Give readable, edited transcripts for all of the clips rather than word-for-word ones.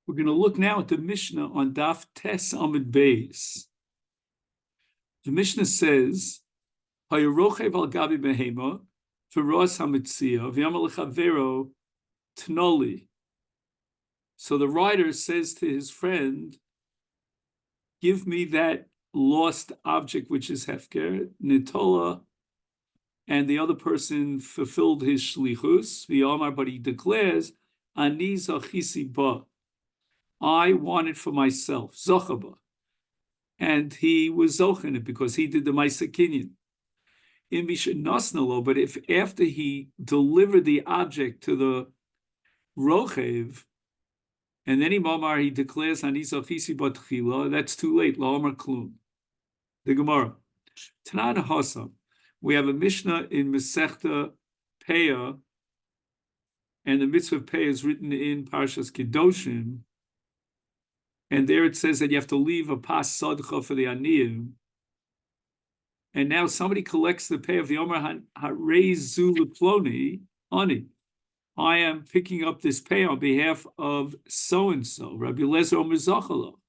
We're going to look now at the Mishnah on Daf Tes Amud Beis. The Mishnah says, "Hayerochev al gabi behema v'ros hametziya v'yamal lechavero tnoli." So the writer says to his friend, "Give me that lost object which is hefker nitola." And the other person fulfilled his shlichus v'yamar, but he declares, "Ani zachisi ba." I want it for myself, zochaba. And he was zochen it because he did the Masechet. In Bishnasnalo, but if after he delivered the object to the rochev, and then he declares Hanisachisi Batchila, that's too late. La'amar klum. The Gemara. Tanan Hasam. We have a Mishnah in Masechet Peah, and the mitzvah of Peah is written in Parshas Kedoshim. And there it says that you have to leave a pas sadcha for the aniyim. And now somebody collects the pay of the Omer Harezu Leploni, ani. I am picking up this pay on behalf of so-and-so. Rabbi Lezer Omer Zachalo.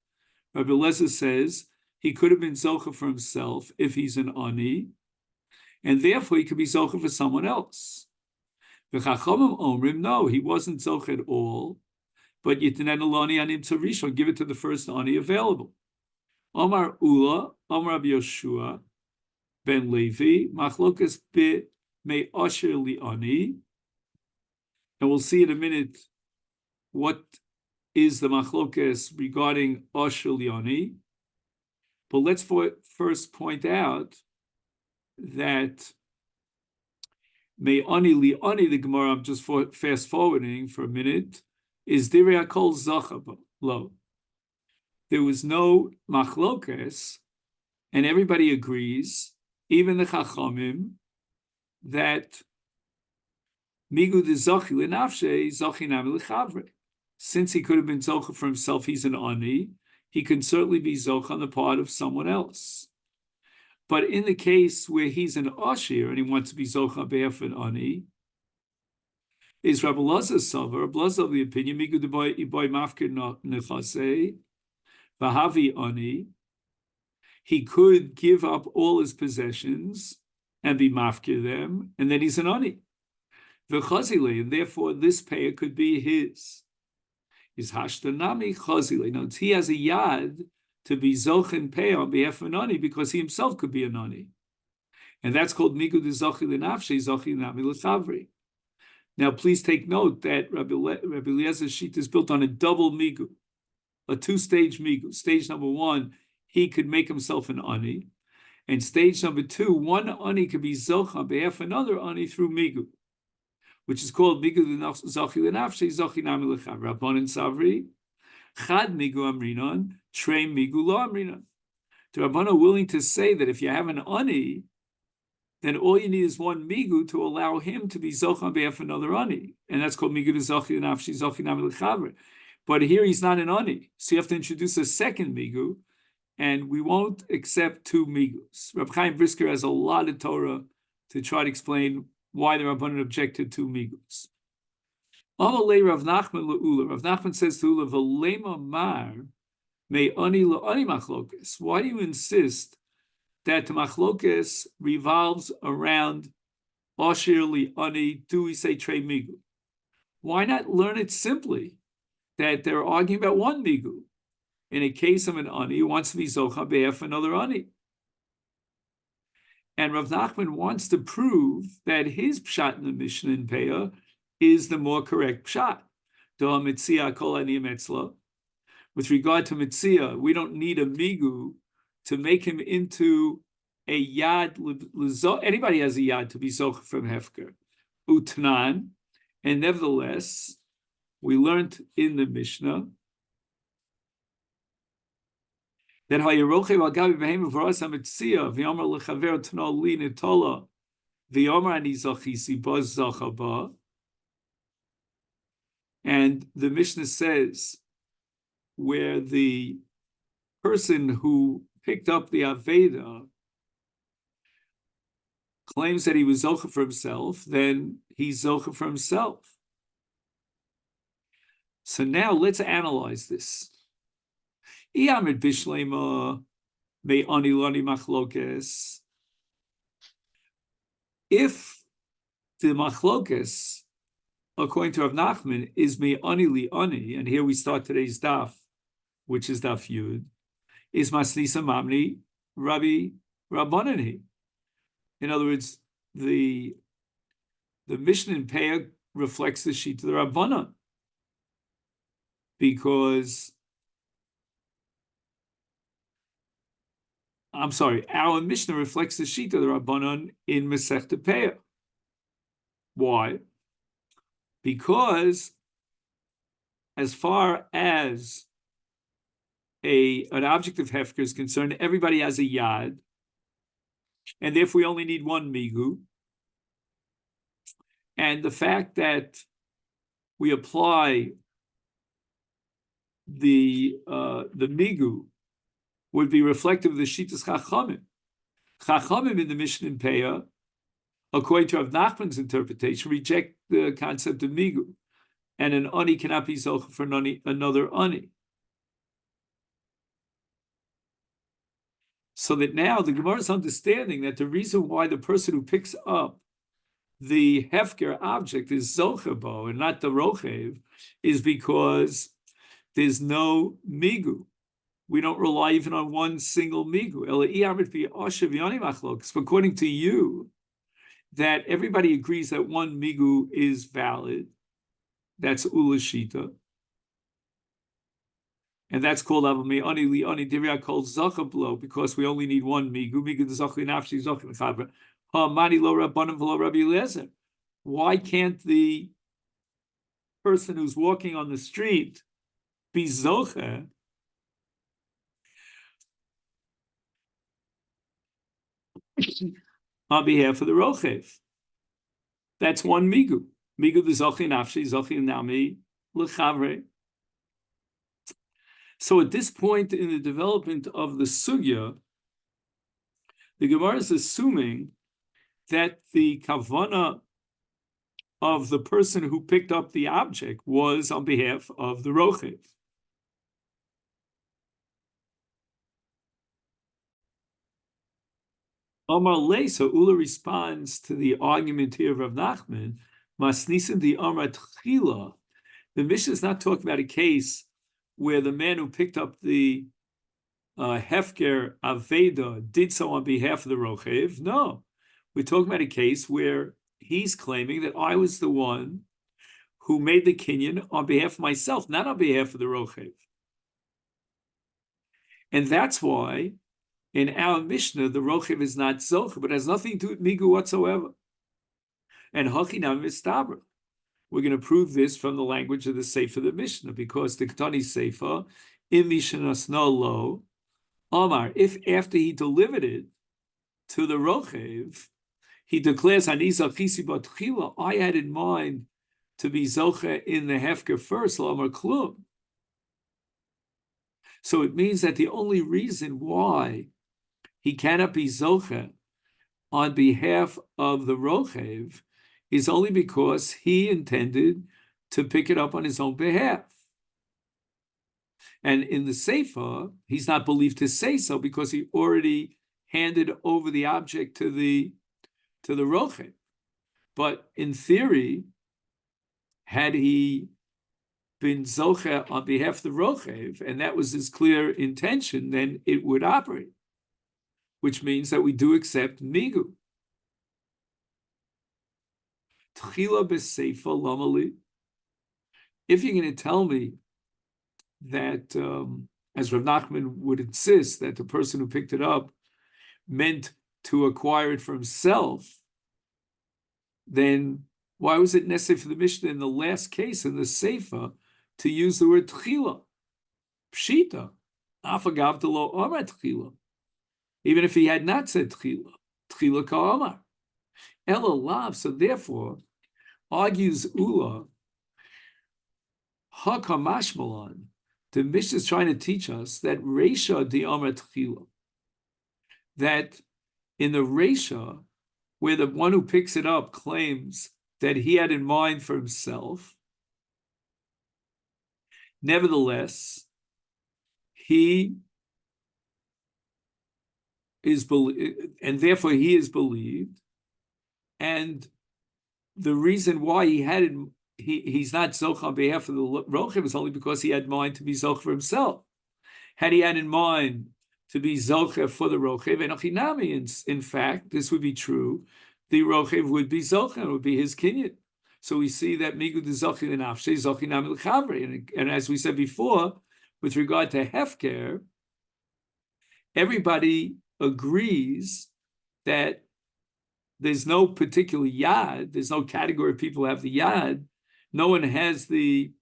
Rabbi Lezer says he could have been zocha for himself if he's an ani, and therefore he could be zocha for someone else. The Chachamim Omrim, no, he wasn't zocha at all. But Yitinen Alani Anim Tzarishon, give it to the first ani available. Omar Ula, Omar Rabbi Yoshua, Ben Levi, Machlokas Be Me Asher Li Ani. And we'll see in a minute what is the Machlokas regarding Asher Li Ani. But let's first point out that Me Ani Li Ani, the Gemara, I'm just fast forwarding for a minute, is Direi Hakol Zachaba lo. There was no machlokes, and everybody agrees, even the Chachamim, that Migu de Zochi Lenafshe Zochi Nami Lechavre. Since he could have been Zocha for himself, he's an ani, he can certainly be Zocha on the part of someone else. But in the case where he's an Ashir and he wants to be Zocha on behalf of an ani, is Rabbi Lazar's Savar, Rabbi Lazar of the opinion, Migu de Boy Mafkir Nechasei, Vahavi Ani, he could give up all his possessions and be mafkir them, and then he's an ani. V'chazile, and therefore this payer could be his. Is hashtanami chazile. Now he has a yad to be zochen pay on behalf of an ani because he himself could be an ani, and that's called migu de zochi lenafshe zochi nami lechavri. Now please take note that Rabbi Eliezer's sheet is built on a double migu, a two-stage migu. Stage number one, he could make himself an ani, and stage number two, one ani could be zoch on behalf of another ani through migu, which is called migu zochi lenafshe zochi nami lechav. Rabbanan savri chad migu amrinon trei migu lo amrinon. The Rabbanan are willing to say that if you have an ani, then all you need is one migu to allow him to be zoch on behalf of another ani, and that's called migu zochi lenafshe zochi nami lechav. But here he's not an ani, so you have to introduce a second migu, and we won't accept two migus. Reb Chaim Brisker has a lot of Torah to try to explain why the Rabbanan objected to migus. Amalei Rav Nachman le'ula. Rav Nachman says to Ula, "V'lema mar me ani le'ani machlokes." Why do you insist that the machlokes revolves around Asher li'ani? Do we say trei migu? Why not learn it simply that they're arguing about one migu? In a case of an ani who wants to be zocha behalf of another ani. And Rav Nachman wants to prove that his pshat in the Mishnah in Peah is the more correct pshat. Do Metziya kol ani metzla. With regard to Metziya, we don't need a migu to make him into a yad. Anybody has a yad to be zocha from hefker. Utnan. And nevertheless, we learned in the Mishnah that Hayerochev al gabi behema v'ras hametziya v'yomer lechaver tnol li nitola v'yomer ani zachisi ba zachaba. And the Mishnah says where the person who picked up the Aveda claims that he was zocha for himself, then he's zocha for himself. So now let's analyze this. Iyamid bishlema me ani lani machlokes. If the machlokes, according to Rav Nachman, is me ani li ani, and here we start today's daf, which is daf yud, is masnisa mamni Rabbi Rabbanani. In other words, the Mishnah in Peah reflects the sheet of the Rabbanan, because our Mishnah reflects the sheet of the Rabbanan in Masechet Peah. Why? Because as far as an object of Hefker is concerned, everybody has a yad, and therefore we only need one migu. And the fact that we apply the migu would be reflective of the Shitas Chachamim. Chachamim in the Mishnah in Peah, according to Rav Nachman's interpretation, reject the concept of migu, and an ani cannot be zocha for another ani. So that now the Gemara is understanding that the reason why the person who picks up the hefker object is zochabo and not the rochev is because there's no migu. We don't rely even on one single migu. But according to you, that everybody agrees that one migu is valid. That's ulashita. And that's called avami ani li ani divya called zachablo, because we only need one migu. Migu the zachli nafshi zachli chavra. Ha mani lo rabbanim v'lo Rabbi Eliezer. Why can't the person who's walking on the street be zoche on behalf of the rochev? That's one migu. Migu the zachli nafshi zachli nami lechavre. So at this point in the development of the sugya, the Gemara is assuming that the kavana of the person who picked up the object was on behalf of the rochev. Omar Le, so Ula responds to the argument here of Rav Nachman, Masnisim di Amar Tchila. The Mishnah is not talking about a case where the man who picked up the Hefker Aveda did so on behalf of the Rochev. No, we're talking about a case where he's claiming that I was the one who made the kinyan on behalf of myself, not on behalf of the Rochev. And that's why in our Mishnah, the Rochev is not Zoch, but has nothing to do with Migu whatsoever. And Hachinam Mistabra. We're going to prove this from the language of the Sefer of the Mishnah, because the Ketani Sefer, in Mishnah Lo, Omar, if after he delivered it to the Rochev, he declares, I had in mind to be Zoche in the Hefker first, Omar Klum. So it means that the only reason why he cannot be Zoche on behalf of the Rochev is only because he intended to pick it up on his own behalf. And in the Sefer, he's not believed to say so because he already handed over the object to the Rochev. But in theory, had he been Zoche on behalf of the Rochev, and that was his clear intention, then it would operate, which means that we do accept Migu. Tchila b'seifa lamali. If you're going to tell me that, as Rav Nachman would insist, that the person who picked it up meant to acquire it for himself, then why was it necessary for the Mishnah in the last case, in the Seifa, to use the word tchila? Pshita. Afagav de lo amar tchila. Even if he had not said tchila. Tchila ka'amar. Ela lav. So therefore, argues Ula, hakamashmalan, the Mishnah is trying to teach us that Reisha di amar tchila, that in the Reisha, where the one who picks it up claims that he had in mind for himself, Nevertheless, he is believed, and therefore he is believed. And the reason why he's not zoch on behalf of the rochev is only because he had in mind to be zoch for himself. Had he had in mind to be zocher for the rochev, and ochinami, in fact, this would be true, the rochev would be zocher, it would be his kinyan. So we see that migud is zocher in afshe, zochinami l'chavre. And as we said before, with regard to hefker, everybody agrees that there's no particular yad, there's no category of people who have the yad. No one has the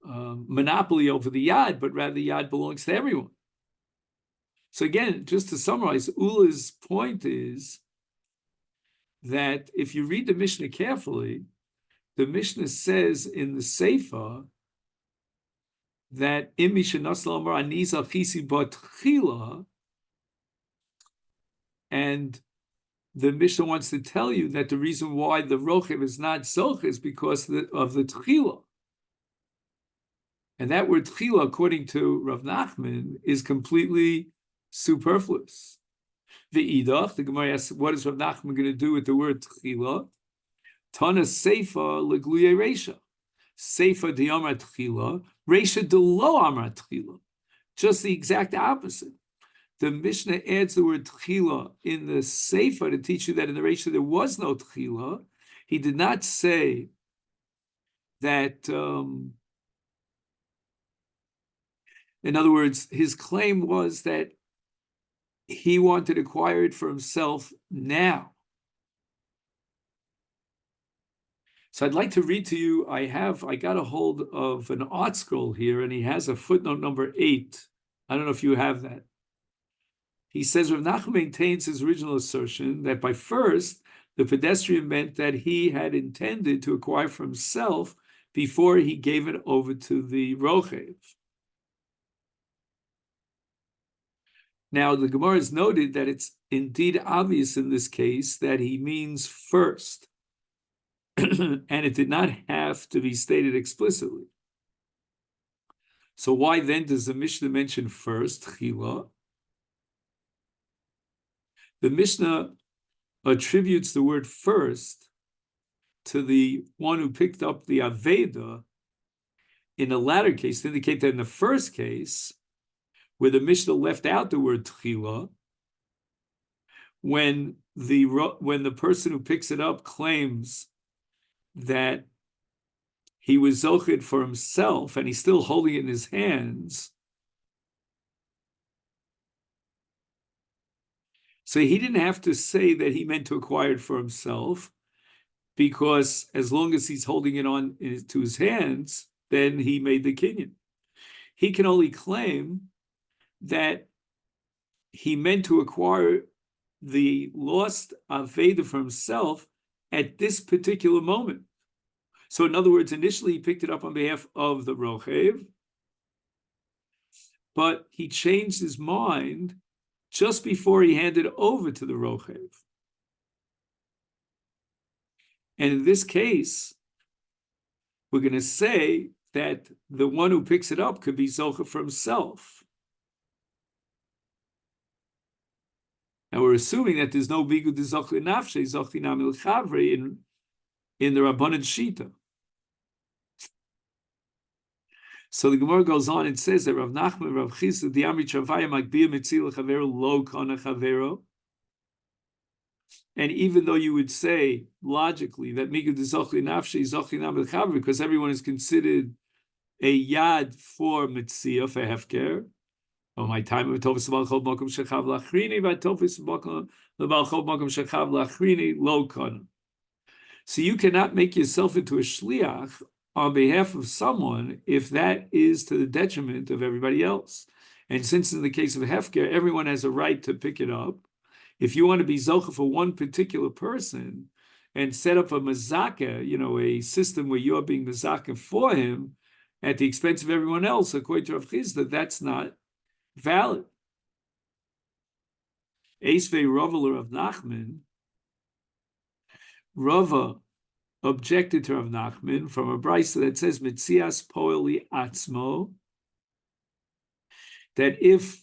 monopoly over the yad, but rather the yad belongs to everyone. So again, just to summarize, Ula's point is that if you read the Mishnah carefully, the Mishnah says in the Sefer that im mishenasal amar aniza chisi batchila, and the Mishnah wants to tell you that the reason why the rochev is not zoch is because of the tchila. And that word tchila, according to Rav Nachman, is completely superfluous. The idach, the Gemara asks, what is Rav Nachman going to do with the word tchila? Tana seifa legluye reisha. Seifa de amar tchila, reisha de lo amar tchila. Just the exact opposite. The Mishnah adds the word tchila in the seifa to teach you that in the reisha there was no tchila. He did not say that. In other words, his claim was that he wanted to acquire it for himself now. So I'd like to read to you, I got a hold of an art scroll here, and he has a footnote number 8. I don't know if you have that. He says, Rav Nachman maintains his original assertion that by first, the pedestrian meant that he had intended to acquire for himself before he gave it over to the rochev. Now, the Gemara has noted that it's indeed obvious in this case that he means first, and it did not have to be stated explicitly. So why then does the Mishnah mention first, chila? The Mishnah attributes the word first to the one who picked up the Aveda in the latter case, to indicate that in the first case, where the Mishnah left out the word tchila, when the person who picks it up claims that he was zochid for himself and he's still holding it in his hands, so he didn't have to say that he meant to acquire it for himself, because as long as he's holding it on to his hands, then he made the kinyan. He can only claim that he meant to acquire the lost Aveda for himself at this particular moment. So in other words, initially he picked it up on behalf of the rochev, but he changed his mind just before he handed over to the rochev. And in this case, we're going to say that the one who picks it up could be zocher for himself. And we're assuming that there's no bigud zocher nafshe, zocher namil chavre in the Rabbanan Shita. So the Gemara goes on and says that Rav Nachman, Rav Chisda, the Amri Travaya Magbia Metziya Chavero Lo Kana Chavero. And even though you would say logically that Migud Zochi Nafshi Zochi Namil Chavre, because everyone is considered a yad for Metziya, for Hefker. Oh, my time of Tofis Balchov Mokum Shechav Lachrini, by Tofis Balchov Mokum Shechav Lachrini Lo Kana. So you cannot make yourself into a shliach on behalf of someone if that is to the detriment of everybody else. And since in the case of Hefker, everyone has a right to pick it up, if you want to be zocha for one particular person and set up a mazaka, a system where you're being mazaka for him at the expense of everyone else, according to Rav Chisda, that's not valid. Eisvei Rava Rav Nachman, Rava objected to Rav Nachman from a brisa that says Metzias poeli atzmo, that if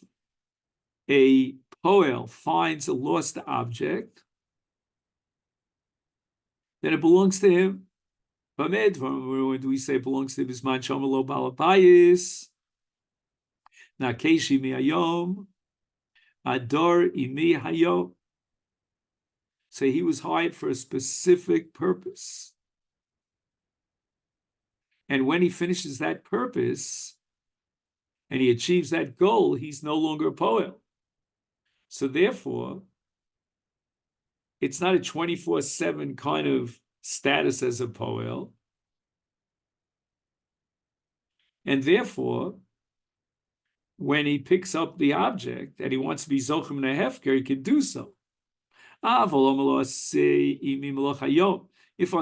a poel finds a lost object, then it belongs to him. When do we say it belongs to him? Bisman shomalo balabayis, nakeshi miyayom, ador imi hayom. So he was hired for a specific purpose. And when he finishes that purpose and he achieves that goal, he's no longer a poel. So therefore, it's not a 24/7 kind of status as a poel. And therefore, when he picks up the object and he wants to be Zochem Nehefker, he can do so. If on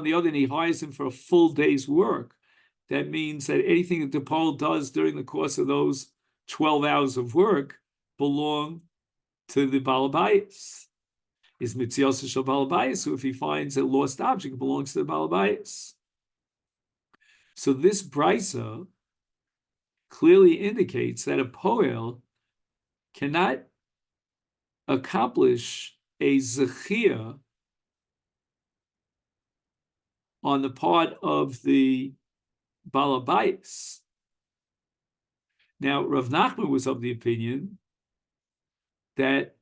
the other hand he hires him for a full day's work, that means that anything that the poel does during the course of those 12 hours of work belong to the Balabayas. Is Metziya Shel Balabayas, so if he finds a lost object, it belongs to the Balabayas. So this brisa clearly indicates that a poel cannot accomplish a zechia on the part of the Balabayas. Now, Rav Nachman was of the opinion that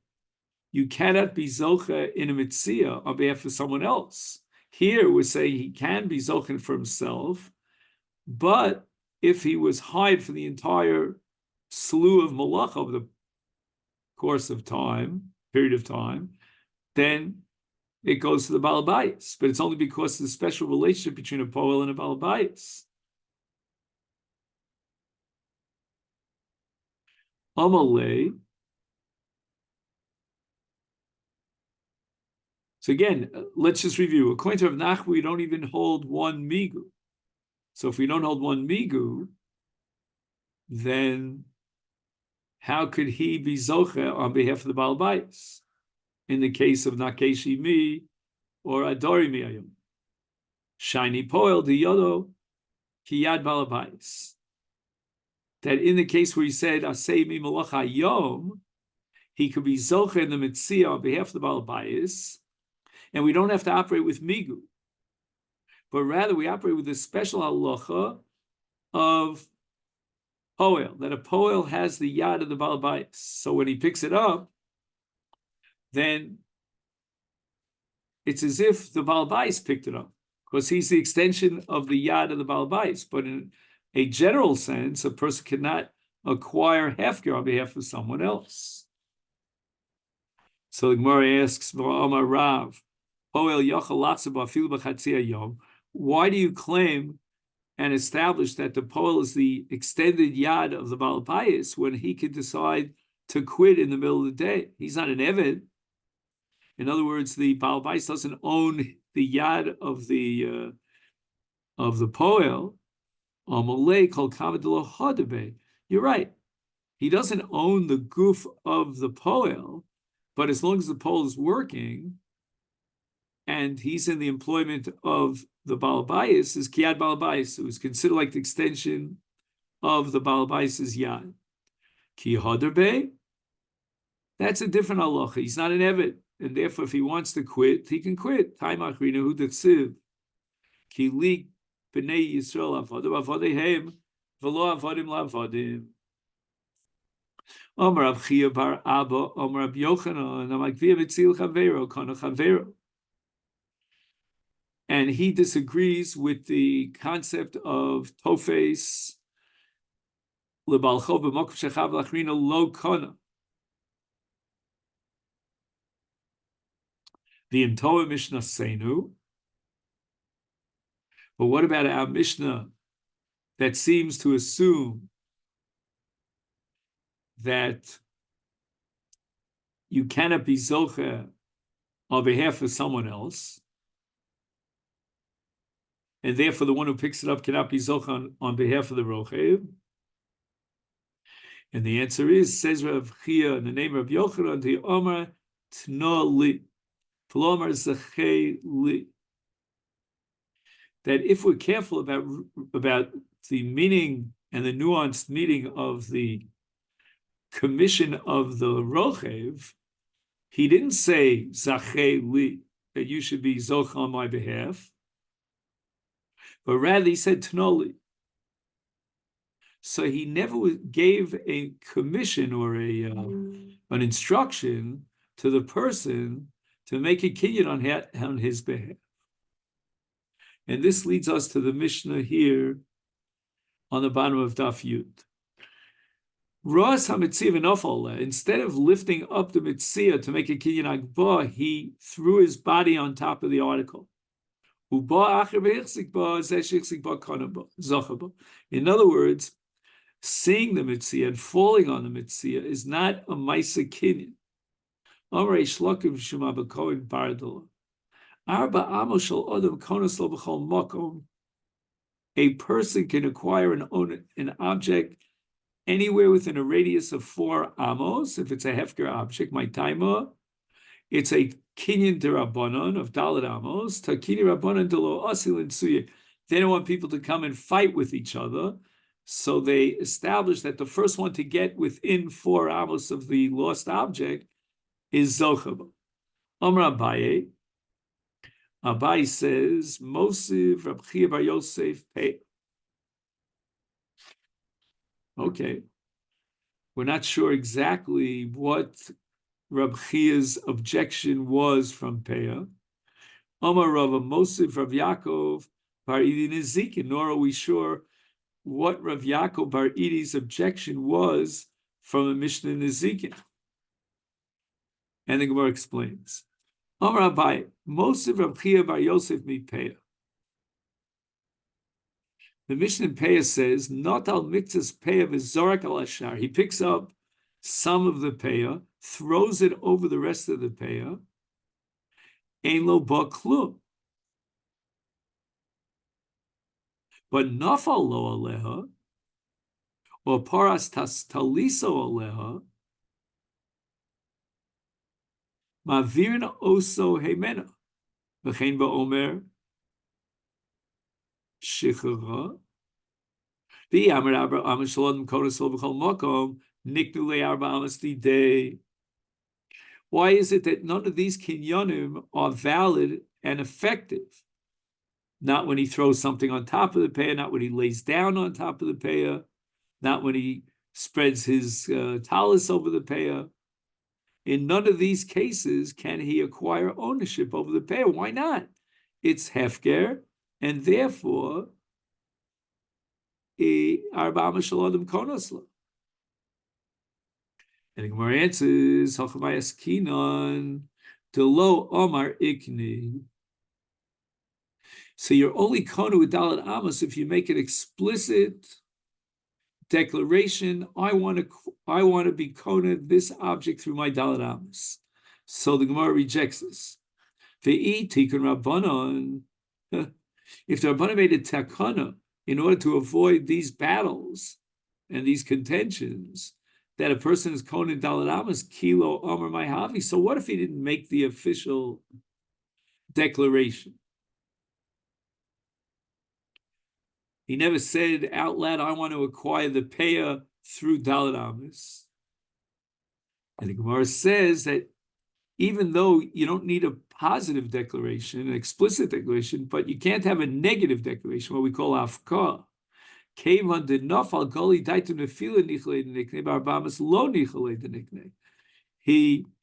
you cannot be zocha in a Metziya on behalf of someone else. Here we're saying he can be zocha for himself, but if he was hired for the entire slew of malach over the course of time, period of time, then it goes to the Balabayas. But it's only because of the special relationship between a poel and a Balabayas. Amalei. So again, let's just review. According to Rav Nachman, we don't even hold one migu. So if we don't hold one migu, then how could he be zoche on behalf of the Balabayas? In the case of Nakeshi mi or Adori mi ayom. Shiny poel di yodo ki yad Balabayas. That in the case where he said Asei mi malacha yom, he could be zoche in the Metziya on behalf of the Balabayas, and we don't have to operate with migu, but rather we operate with this special halacha of poel, that a poel has the yad of the Balabayas. So when he picks it up, then it's as if the Balabayas picked it up, because he's the extension of the yad of the Balabayas. But in a general sense, a person cannot acquire hefker on behalf of someone else. So the Gemara asks, Amar Rav, poel yachal latzav afilu b'chatzia yom. Why do you claim and establish that the poel is the extended yad of the Balabayas when he could decide to quit in the middle of the day? He's not an eved. In other words, the Balabayas doesn't own the yad of the poel. You're right. He doesn't own the goof of the poel, but as long as the poel is working and he's in the employment of the Balabayas, is Kiyad Balabayas, who is considered like the extension of the Balabayas' yad. Ki Haderbe, that's a different halacha. He's not an eved, and therefore if he wants to quit, he can quit. Taimach Rinahu Datsiv. Ki Li B'nei Yisrael Avodim Avodehem V'lo Avodim La'avodim. Omar Rav Chia bar Abba, Omar Rav Yochanan, Amakvia Mitzil Chavero, Kana Chavero. And he disagrees with the concept of Tofes L'Balcho B'Mokum Shechav Lachrina Lo Kana. The Imtoa Mishnah Seinu. But what about our Mishnah that seems to assume that you cannot be zocher on behalf of someone else, and therefore the one who picks it up cannot be zocher on behalf of the rochev? And the answer is, says Rav Chia in the name of Yochanan, the Omer Tno Li, V'lo Omer Zechei Li. that if we're careful about the meaning and the nuanced meaning of the commission of the Rochev, he didn't say Zachei li, that you should be Zoch on my behalf, but rather he said Tnoli. So he never gave a commission or an instruction to the person to make a kinyan on his behalf. And this leads us to the Mishnah here on the bottom of Daf Yud. Ras HaMetziya v'nofal, instead of lifting up the Metziya to make a kinyan agba, he threw his body on top of the article. In other words, seeing the Metziya and falling on the Metziya is not a Maisa kinyan. A person can acquire an object anywhere within a radius of 4 amos. If it's a hefker object, my taima, it's a kinyan derabanan of dalet amos. Takini rabbanan delo asil and suya. They don't want people to come and fight with each other, so they establish that the first one to get within 4 amos of the lost object is zochaba. Amar Abaye. Abaye says, Mosiv Rab Chia bar Yosef pay. Okay. We're not sure exactly what Rab Chia's objection was from Peah. Amar Rava Mosiv Rav Yaakov bar Idi Nezikin, nor are we sure what Rav Yaakov bar Idi's objection was from a Mishnah Nezikin. And the Gemara explains. Amar Abaye, Mosiv Rab Chia bar Yosef mi Peah. The Mishnah in Peah says, not al mitzvahs Peah v'zorak al ashar. He picks up some of the Peah, throws it over the rest of the Peah. Ein lo ba klum. But nafal lo aleha, or paras taliso aleha, mavirin oso hemena. V'chein ba'omer, Shichara. The Amar Abra Amar Shalom Kodasol V'chol Makom Niknu Le Arba Amasti Day. Why is it that none of these kinyanim are valid and effective? Not when he throws something on top of the payah, not when he lays down on top of the payah, not when he spreads his talis over the payah. In none of these cases can he acquire ownership over the payah. Why not? It's hefker. And therefore, Arba Mashalodim Konosla. And the Gemara answers, Hachavayas Kinon, Delo Omar Ikni. So you're only kona with Dalet Amos if you make an explicit declaration, I want to be kona this object through my Dalet Amos. So the Gemara rejects this. Ve'i Tikun Rabbanon. If the Rabbanan made a takana in order to avoid these battles and these contentions, that a person is kohen daled amos kilo amar maihavi. So what if he didn't make the official declaration? He never said out loud, I want to acquire the payah through daled amos. And the Gemara says that even though you don't need a positive declaration, an explicit declaration, but you can't have a negative declaration, what we call afka. He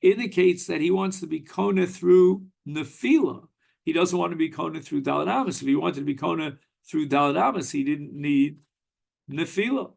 indicates that he wants to be kona through nefila. He doesn't want to be kona through daled amos. If he wanted to be kona through daled amos, he didn't need nefila.